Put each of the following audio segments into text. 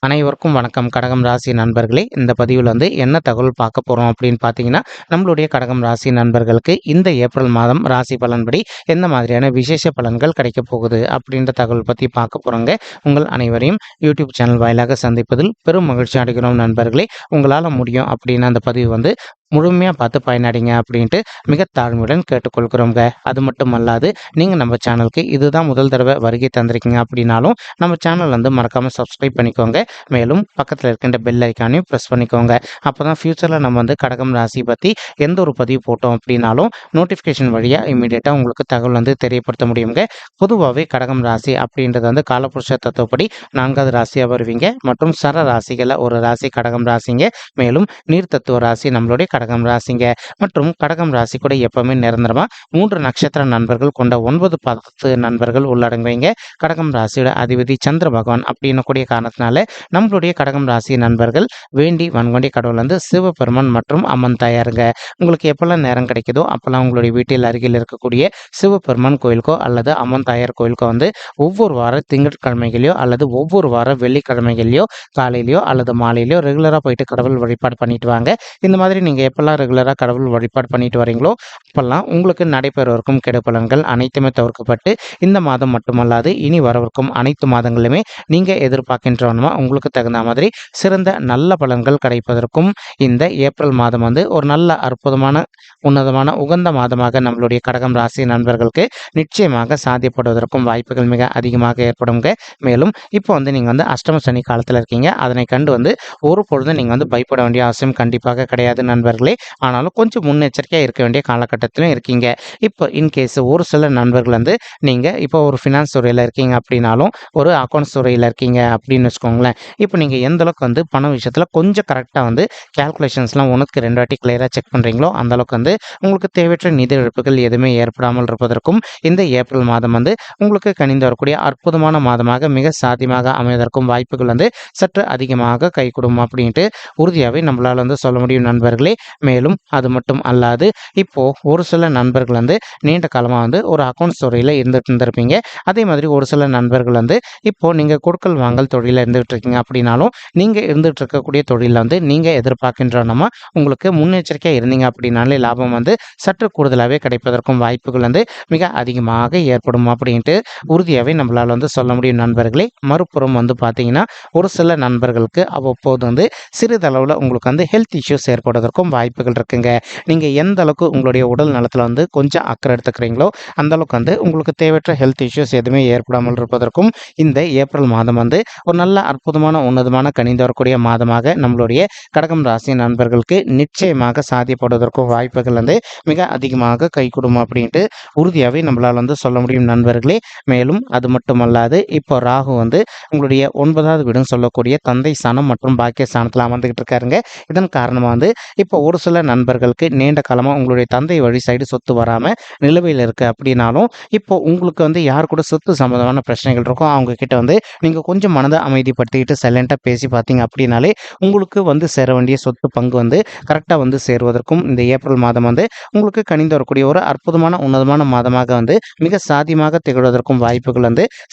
அனைவருக்கும் வணக்கம். கடகம் ராசி நண்பர்களே, இந்த பதிவில் என்ன தகவல் பார்க்க போகிறோம் அப்படின்னு பார்த்தீங்கன்னா, நம்மளுடைய கடகம் ராசி நண்பர்களுக்கு இந்த ஏப்ரல் மாதம் ராசி பலன்படி எந்த மாதிரியான விசேஷ பலன்கள் கிடைக்கப் போகுது அப்படின்ற தகவல் பற்றி பார்க்க போகிறோங்க. உங்கள் அனைவரையும் யூடியூப் சேனல் வாயிலாக சந்திப்பதில் பெரும் மகிழ்ச்சி அடைகிறோம் நண்பர்களே. உங்களால் முடியும் அப்படின்னு அந்த பதிவு முழுமையாக பார்த்து பயனடைங்க அப்படின்ட்டு மிக தாழ்மையுடன் கேட்டுக்கொள்கிறோங்க. அது மட்டும் அல்லாது நீங்கள் நம்ம சேனலுக்கு இதுதான் முதல் தடவை வருகை தந்திருக்கீங்க அப்படின்னாலும் நம்ம சேனல் மறக்காமல் சப்ஸ்கிரைப் பண்ணிக்கோங்க. மேலும் பக்கத்தில் இருக்கின்ற பெல் ஐக்கானையும் ப்ரெஸ் பண்ணிக்கோங்க. அப்போ தான் ஃப்யூச்சரில் நம்ம கடகம் ராசி பற்றி எந்த ஒரு பதிவு போட்டோம் அப்படின்னாலும் நோட்டிஃபிகேஷன் வழியாக இமீடியட்டாக உங்களுக்கு தகவல் தெரியப்படுத்த முடியுங்க. பொதுவாகவே கடகம் ராசி அப்படின்றது காலபுருஷ தத்துவப்படி 4வது ராசியாக வருவீங்க. மற்றும் சர ராசிகளில் ஒரு ராசி கடகம் ராசிங்க. மேலும் நீர் தத்துவ ராசி நம்மளுடைய கடகம் ராசிங்க. மற்றும் கடகம் ராசி கூட எப்பவுமே நிரந்தரமா 3 நட்சத்திர நண்பர்கள் கொண்ட 9-10 நண்பர்கள் உள்ளடங்குவீங்க. கடகம் ராசியோட அதிபதி சந்திர பகவான் அப்படின்னு கூடிய காரணத்தினால நம்மளுடைய கடகம் ராசி நண்பர்கள் வேண்டி வன்கொண்டி கடவுள் சிவபெருமான் மற்றும் அம்மன் தாயாருங்க. உங்களுக்கு எப்பெல்லாம் நேரம் கிடைக்குதோ அப்பெல்லாம் உங்களுடைய வீட்டில் அருகில் இருக்கக்கூடிய சிவபெருமான் கோயிலுக்கோ அல்லது அம்மன் தாயார் கோயிலுக்கோ ஒவ்வொரு வார திங்கட்கிழமைகளையோ அல்லது ஒவ்வொரு வார வெள்ளிக்கிழமைகளையோ காலையிலையோ அல்லது மாலையிலையோ ரெகுலராக போயிட்டு கடவுள் வழிபாடு பண்ணிட்டு வாங்க. இந்த மாதிரி நீங்கள் எப்பெல்லாம் ரெகுலராக கடவுள் வழிபாடு பண்ணிட்டு வரீங்களோ அப்பெல்லாம் உங்களுக்கு நடைபெறவிருக்கும் கெடுபலன்கள் அனைத்துமே தவிர்க்கப்பட்டு இந்த மாதம் மட்டுமல்லாது இனி வரவிருக்கும் அனைத்து மாதங்களுமே நீங்கள் எதிர்பார்க்கின்றவனமா உங்களுக்கு தகுந்த மாதிரி சிறந்த நல்ல பலன்கள் கிடைப்பதற்கும் இந்த ஏப்ரல் மாதம் ஒரு நல்ல அற்புதமான உன்னதமான உகந்த மாதமாக நம்மளுடைய கடகம் ராசி நண்பர்களுக்கு நிச்சயமாக சாத்தியப்படுவதற்கும் வாய்ப்புகள் மிக அதிகமாக ஏற்படுங்க. மேலும் இப்போ நீங்கள் அஷ்டம சனி காலத்தில் இருக்கீங்க. அதனை கண்டு ஒரு பொழுது நீங்கள் பயப்பட வேண்டிய அவசியம் கண்டிப்பாக கிடையாது நண்பர்களே. ஆனாலும் கொஞ்சம் முன்னெச்சரிக்கையாக இருக்க வேண்டிய காலகட்டத்திலும் இருக்கீங்க. இப்போ இன்கேஸ் ஒரு சில நண்பர்கள் நீங்கள் இப்போ ஒரு ஃபினான்ஸ் துறையில் இருக்கீங்க அப்படின்னாலும் ஒரு அக்கௌண்ட்ஸ் துறையில் இருக்கீங்க அப்படின்னு வச்சுக்கோங்களேன். இப்போ நீங்கள் எந்த அளவுக்கு பண விஷயத்தில் கொஞ்சம் கரெக்டாக கேல்குலேஷன்ஸ்லாம் 1-2 வாட்டி கிளியராக செக் பண்ணுறீங்களோ அந்த அளவுக்கு உங்களுக்கு தேவையற்ற நிதி இழப்புகள் எதுவுமே ஏற்படாமல் இருப்பதற்கும் இந்த ஏப்ரல் மாதம் உங்களுக்கு கனிந்து வரக்கூடிய அற்புதமான மாதமாக மிக சாத்தியமாக அமைவதற்கும் வாய்ப்புகள் சற்று அதிகமாக கை கொடுக்கும் அப்படின்ட்டு உறுதியாகவே நம்மளால் சொல்ல முடியும் நண்பர்களே. மேலும் அது மட்டும் அல்லாது இப்போ ஒரு சில நண்பர்கள் நீண்ட காலமாக ஒரு அக்கௌண்ட்ஸ் துறையில் இருந்துட்டு இருந்திருப்பீங்க. அதே மாதிரி ஒரு சில நண்பர்கள் இப்போ நீங்கள் கொடுக்கல் வாங்கல் தொழிலில் இருந்துகிட்டு இருக்கீங்க அப்படின்னாலும் நீங்கள் இருந்துகிட்டு இருக்கக்கூடிய தொழிலில் நீங்கள் எதிர்பார்க்கின்ற நம்ம உங்களுக்கு முன்னெச்சரிக்கையாக இருந்தீங்க அப்படின்னாலே லாபம் சற்று கூடுதலாகவே கிடைப்பதற்கும் வாய்ப்புகள் மிக அதிகமாக ஏற்படும் அப்படின்ட்டு உறுதியாகவே நம்மளால் சொல்ல முடியும் நண்பர்களே. மறுபுறம் பார்த்தீங்கன்னா ஒரு சில நண்பர்களுக்கு அவ்வப்போது சிறிதளவில் உங்களுக்கு ஹெல்த் இஷ்யூஸ் ஏற்படுவதற்கும் வாய்ப்புகள் இருக்குங்க. நீங்கள் எந்த அளவுக்கு உங்களுடைய உடல் நலத்தில் கொஞ்சம் அக்கறை எடுத்துக்கிறீங்களோ அந்த அளவுக்கு உங்களுக்கு தேவையற்ற ஹெல்த் இஷ்யூஸ் எதுவுமே ஏற்படாமல் இருப்பதற்கும் இந்த ஏப்ரல் மாதம் ஒரு நல்ல அற்புதமான உன்னதமான கனிந்து வரக்கூடிய மாதமாக நம்மளுடைய கடகம் ராசி நண்பர்களுக்கு நிச்சயமாக சாத்தியப்படுவதற்கும் வாய்ப்புகள் மிக அதிகமாக கை கொடுக்கும் அப்படின்ட்டு உறுதியாகவே நம்மளால் சொல்ல முடியும் நண்பர்களே. மேலும் அது மட்டுமல்லாது இப்போ ராகு உங்களுடைய 9வது வீடுன்னு சொல்லக்கூடிய தந்தை ஸ்தானம் மற்றும் பாக்கிய ஸ்தானத்தில் அமர்ந்துகிட்டு இருக்காருங்க. இதன் காரணமாக இப்போ ஒரு சில நண்பர்களுக்கு நீண்ட காலமாக உங்களுடைய தந்தை வழி சைடு சொத்து வராமல் நிலுவையில் இருக்குது அப்படின்னாலும் இப்போ உங்களுக்கு யார் கூட சொத்து சம்பந்தமான பிரச்சனைகள் இருக்கும் அவங்க கிட்ட நீங்கள் கொஞ்சம் மனதை அமைதிப்படுத்திக்கிட்டு சைலண்டாக பேசி பார்த்தீங்க அப்படின்னாலே உங்களுக்கு சேர வேண்டிய சொத்து பங்கு கரெக்டாக சேருவதற்கும் இந்த ஏப்ரல் மாதம் உங்களுக்கு கனிந்து வரக்கூடிய ஒரு அற்புதமான உன்னதமான மாதமாக மிக சாத்தியமாக திகழ்வதற்கும் வாய்ப்புகள்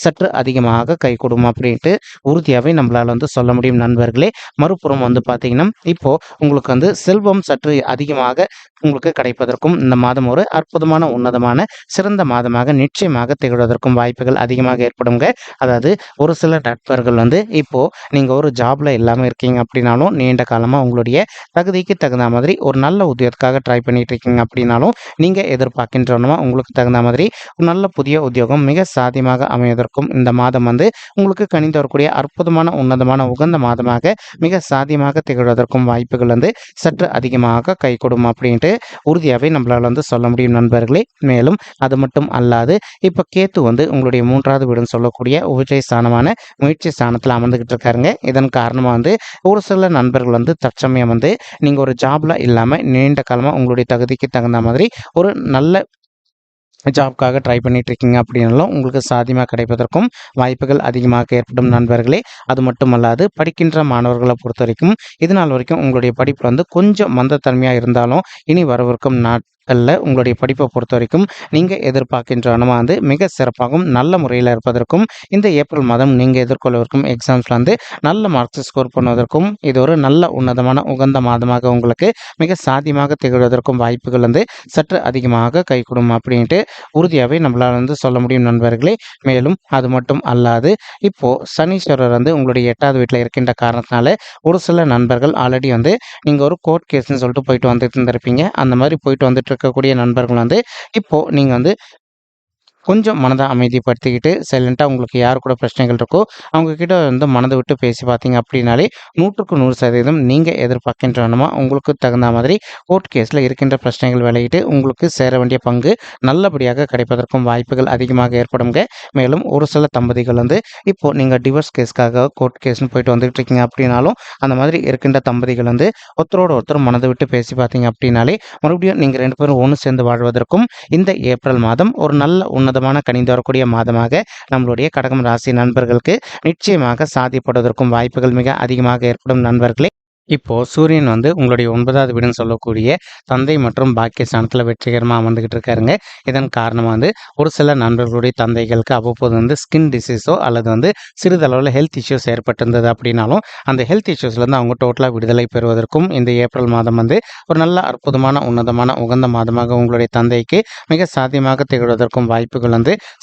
சற்று அதிகமாக கை கொடுக்கும் அப்படின்ட்டு உறுதியாகவே நம்மளால் சொல்ல முடியும் நண்பர்களே. மறுபுறம் பார்த்தீங்கன்னா இப்போ உங்களுக்கு செல்வம் சற்று அதிகமாக உங்களுக்கு கிடைப்பதற்கும் இந்த மாதம் ஒரு அற்புதமான உன்னதமான சிறந்த மாதமாக நிச்சயமாக திகழ்வதற்கும் வாய்ப்புகள் அதிகமாக ஏற்படுங்க. அதாவது ஒரு சில நண்பர்கள் இப்போ நீங்கள் ஒரு ஜாப்ல இல்லாமல் இருக்கீங்க அப்படின்னாலும் நீண்ட காலமாக உங்களுடைய தகுதிக்கு தகுந்த மாதிரி ஒரு நல்ல உத்தியோகத்துக்காக ட்ரை பண்ணிட்டு இருக்கீங்க அப்படின்னாலும் நீங்கள் எதிர்பார்க்கின்றனமா உங்களுக்கு தகுந்த மாதிரி ஒரு நல்ல புதிய உத்தியோகம் மிக சாத்தியமாக அமைவதற்கும் இந்த மாதம் உங்களுக்கு கனிந்து வரக்கூடிய அற்புதமான உன்னதமான உகந்த மாதமாக மிக சாத்தியமாக திகழ்வதற்கும் வாய்ப்புகள் சற்று அதிகமாக கை கொடுக்கும் அப்படின்ட்டு உறுதியாகவே நம்மளால் சொல்ல முடியும் நண்பர்களே. மேலும் அது மட்டும் அல்லாது இப்போ கேத்து உங்களுடைய 3வது வீடுன்னு சொல்லக்கூடிய உபஜய ஸ்தானமான முயற்சி ஸ்தானத்தில் அமர்ந்துகிட்டு இருக்காருங்க. இதன் காரணமாக ஒரு சில நண்பர்கள் தற்சமயம் நீங்கள் ஒரு ஜாப்ல இல்லாமல் நீண்ட காலமாக உங்களுடைய தகுதிக்கு தகுந்த மாதிரி ஒரு நல்ல ஜாப்க்காக ட்ரை பண்ணிட்டு இருக்கீங்க அப்படின்னாலும் உங்களுக்கு சாத்தியமாக கிடைப்பதற்கும் வாய்ப்புகள் அதிகமாக ஏற்படும் நண்பர்களே. அது மட்டுமல்லாது படிக்கின்ற மாணவர்களை பொறுத்த வரைக்கும் இது நாள் வரைக்கும் உங்களுடைய படிப்பு கொஞ்சம் மந்தத்தன்மையாக இருந்தாலும் இனி வரவிருக்கும் நாட்கள்ல உங்களுடைய படிப்பை பொறுத்தவரைக்கும் நீங்க எதிர்பார்க்கின்ற வந்து மிக சிறப்பாகவும் நல்ல முறையில் இருப்பதற்கும் இந்த ஏப்ரல் மாதம் நீங்க எதிர்கொள்ளவிருக்கும் எக்ஸாம்ஸ்ல நல்ல மார்க்ஸ் ஸ்கோர் பண்ணுவதற்கும் இது ஒரு நல்ல உன்னதமான உகந்த மாதமாக உங்களுக்கு மிக சாத்தியமாக திகழ்வதற்கும் வாய்ப்புகள் சற்று அதிகமாக கைகூடும் அப்படின்ட்டு உறுதியாகவே நம்மளால் சொல்ல முடியும் நண்பர்களே. மேலும் அது மட்டும் அல்லாது இப்போ சனீஸ்வரர் உங்களுடைய 8வது வீட்டில் இருக்கின்ற காரணத்தினால ஒரு சில நண்பர்கள் ஆல்ரெடி நீங்கள் ஒரு கோர்ட் கேஸ்ன்னு சொல்லிட்டு போயிட்டு வந்துட்டு இருந்திருப்பீங்க. அந்த மாதிரி போயிட்டு வந்துட்டு இருக்கக்கூடிய நண்பர்கள் இப்போ நீங்கள் கொஞ்சம் மனதை அமைதிப்படுத்திக்கிட்டு சைலண்ட்டாக உங்களுக்கு யார் கூட பிரச்சனைகள் இருக்கோ அவங்கக்கிட்ட மனதை விட்டு பேசி பார்த்தீங்க அப்படின்னாலே 100% நீங்கள் எதிர்பார்க்கின்றனமா உங்களுக்கு தகுந்த மாதிரி கோர்ட் கேஸில் இருக்கின்ற பிரச்சனைகள் விலகிட்டு உங்களுக்கு சேர வேண்டிய பங்கு நல்லபடியாக கிடைப்பதற்கும் வாய்ப்புகள் அதிகமாக ஏற்படுங்க. மேலும் ஒரு சில தம்பதிகள் இப்போது நீங்கள் டிவோர்ஸ் கேஸ்க்காக கோர்ட் கேஸ்னு போயிட்டு வந்துட்டு இருக்கீங்க அப்படின்னாலும் அந்த மாதிரி இருக்கின்ற தம்பதிகள் ஒருத்தரோட ஒருத்தர் மனதை விட்டு பேசி பார்த்தீங்க அப்படின்னாலே மறுபடியும் நீங்கள் 2 பேரும் ஒன்று சேர்ந்து வாழ்வதற்கும் இந்த ஏப்ரல் மாதம் ஒரு நல்ல உன்னதமான கனிந்து வரக்கூடிய மாதமாக நம்மளுடைய கடகம் ராசி நண்பர்களுக்கு நிச்சயமாக சாத்தியப்படுவதற்கும் வாய்ப்புகள் மிக அதிகமாக ஏற்படும் நண்பர்களே. இப்போ சூரியன் உங்களுடைய 9வது வீடுன்னு சொல்லக்கூடிய தந்தை மற்றும் பாக்கியஸ்தானத்தில் வெற்றிகரமாக அமர்ந்துகிட்டு இருக்காருங்க. இதன் காரணமாக ஒரு சில நண்பர்களுடைய தந்தைகளுக்கு அவ்வப்போது ஸ்கின் டிசீஸோ அல்லது சிறிதளவில் ஹெல்த் இஷ்யூஸ் ஏற்பட்டிருந்தது அப்படின்னாலும் அந்த ஹெல்த் இஷ்யூஸ்லேருந்து அவங்க டோட்டலாக விடுதலை பெறுவதற்கும் இந்த ஏப்ரல் மாதம் ஒரு நல்ல அற்புதமான உன்னதமான உகந்த மாதமாக உங்களுடைய தந்தைக்கு மிக சாத்தியமாக திகழ்வதற்கும் வாய்ப்புகள்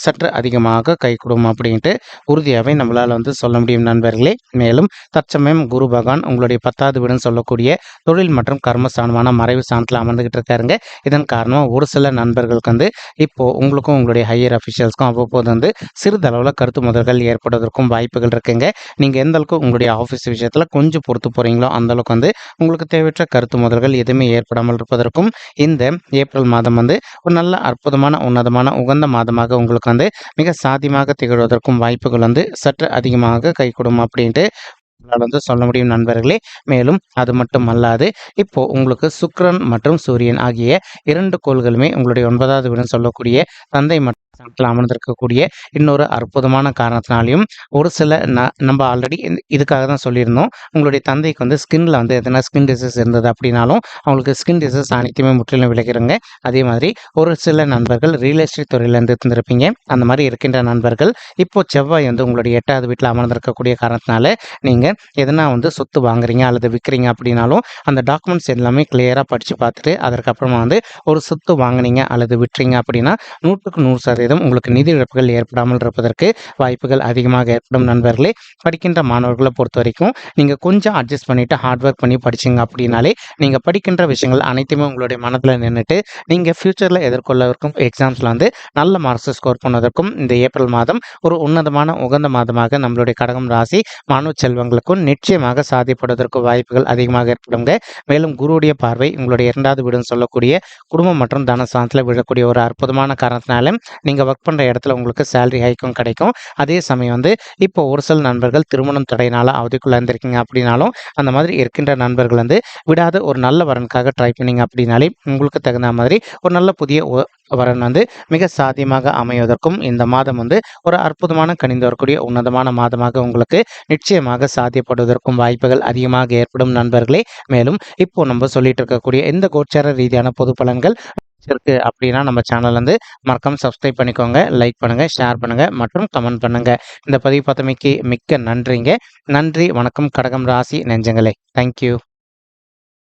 சற்று அதிகமாக கைகூடும் அப்படின்ட்டு உறுதியாகவே நம்மளால் சொல்ல முடியும் நண்பர்களே. மேலும் தற்சமயம் குரு பகவான் உங்களுடைய 10வது வீடுன்னு சொல்லக்கூடிய தொழில் மற்றும் கர்மஸ்தானமான மறைவு ஸ்தானத்தில் அமர்ந்துகிட்டு இருக்காருங்க. இதன் காரணமாக ஒரு சில நண்பர்களுக்கு இப்போ உங்களுக்கும் உங்களுடைய ஹையர் அஃபிஷியல்ஸ்க்கும் அவ்வப்போது சிறிதளவில் கருத்து முதல்கள் ஏற்படுவதற்கும் வாய்ப்புகள் இருக்குங்க. நீங்கள் எந்த அளவுக்கு உங்களுடைய ஆஃபீஸ் விஷயத்தில் கொஞ்சம் பொறுத்து போகிறீங்களோ அந்த அளவுக்கு உங்களுக்கு தேவையற்ற கருத்து முதல்கள் எதுவுமே ஏற்படாமல் இருப்பதற்கும் இந்த ஏப்ரல் மாதம் ஒரு நல்ல அற்புதமான உன்னதமான உகந்த மாதமாக உங்களுக்கு மிக சாத்தியமாக திகழ்வதற்கும் வாய்ப்புகள் சற்று அதிகமாக கைகூடும் அப்படின்ட்டு சொல்ல முடியும் நண்பர்களே. மேலும் அது மட்டும் அல்லாது இப்போ உங்களுக்கு சுக்கிரன் மற்றும் சூரியன் ஆகிய 2 கோள்களுமே உங்களுடைய 9வது வீடுன்னு சொல்லக்கூடிய தந்தை மற்றும் அமர்ந்திருக்கக்கூடிய இன்னொரு அற்புதமான காரணத்தினாலையும் ஒரு சில நம்ம ஆல்ரெடி இதுக்காக தான் சொல்லியிருந்தோம். உங்களுடைய தந்தைக்கு ஸ்கின்ல எதனா ஸ்கின் டிசீஸ் இருந்தது அப்படின்னாலும் அவங்களுக்கு ஸ்கின் டிசீஸ் அனைத்துமே முற்றிலும் விலகிறங்க. அதே மாதிரி ஒரு சில நண்பர்கள் ரியல் எஸ்டேட் துறையில் இருந்திருப்பீங்க. அந்த மாதிரி இருக்கின்ற நண்பர்கள் இப்போ செவ்வாய் உங்களுடைய 8வது வீட்டில் அமர்ந்திருக்கக்கூடிய காரணத்தினால நீங்கள் எதனா சொத்து வாங்குறீங்க அல்லது விற்கிறீங்க அப்படின்னாலும் அந்த டாக்குமெண்ட்ஸ் எல்லாமே கிளியராக படித்து பார்த்துட்டு அதற்கப்புறமா ஒரு சொத்து வாங்கினீங்க அல்லது விற்றீங்க அப்படின்னா 100% உங்களுக்கு நிதி இழப்புகள் ஏற்படாமல் இருப்பதற்கு வாய்ப்புகள் அதிகமாக ஏற்படும் நண்பர்களே. படிக்கின்ற மாணவர்களை பொறுத்த வரைக்கும் நீங்கள் கொஞ்சம் அட்ஜஸ்ட் பண்ணிவிட்டு ஹார்ட் ஒர்க் பண்ணி படிச்சிங்க அப்படின்னாலே நீங்கள் படிக்கின்ற விஷயங்கள் அனைத்துமே உங்களுடைய மனதில் நின்றுட்டு நீங்கள் ஃப்யூச்சரில் எதிர்கொள்ளவிருக்கும் எக்ஸாம்ஸில் நல்ல மார்க்ஸ் ஸ்கோர் பண்ணுவதற்கும் இந்த ஏப்ரல் மாதம் ஒரு உன்னதமான உகந்த மாதமாக நம்மளுடைய கடகம் ராசி மாணவ செல்வங்களுக்கும் நிச்சயமாக சாதிப்படுவதற்கு வாய்ப்புகள் அதிகமாக ஏற்படுங்க. மேலும் குருவுடைய பார்வை உங்களுடைய 2வது வீடுன்னு சொல்லக்கூடிய குடும்பம் மற்றும் தனஸ்தானத்தில் விழக்கூடிய ஒரு அற்புதமான காரணத்தினால நீங்கள் ஒர்க் பண்ணுற இடத்துல உங்களுக்கு சேலரி ஹைக்கும் கிடைக்கும். அதே சமயம் இப்போ ஒரு சில நண்பர்கள் திருமணம் தடையினால அவதிக்குள்ள இருந்திருக்கீங்க அப்படின்னாலும் அந்த மாதிரி இருக்கின்ற நண்பர்கள் விடாத ஒரு நல்ல வரனுக்காக ட்ரை பண்ணிங்க அப்படின்னாலே உங்களுக்கு தகுந்த மாதிரி ஒரு நல்ல புதிய வரன் மிக சாத்தியமாக அமைவதற்கும் இந்த மாதம் ஒரு அற்புதமான கனிந்து வரக்கூடிய உன்னதமான மாதமாக உங்களுக்கு நிச்சயமாக சாத்தியப்படுவதற்கும் வாய்ப்புகள் அதிகமாக ஏற்படும் நண்பர்களே. மேலும் இப்போ நம்ம சொல்லிட்டு இருக்கக்கூடிய இந்த கோச்சார ரீதியான பொது பலன்கள் இருக்கு அப்படின்னா நம்ம சேனல் மறக்காம சப்ஸ்கிரைப் பண்ணிக்கோங்க, லைக் பண்ணுங்க, ஷேர் பண்ணுங்க மற்றும் கமெண்ட் பண்ணுங்க. இந்த பதிவு பார்த்தமைக்கு மிக்க நன்றிங்க. நன்றி, வணக்கம் கடகம் ராசி நெஞ்சங்களே. தேங்க்யூ.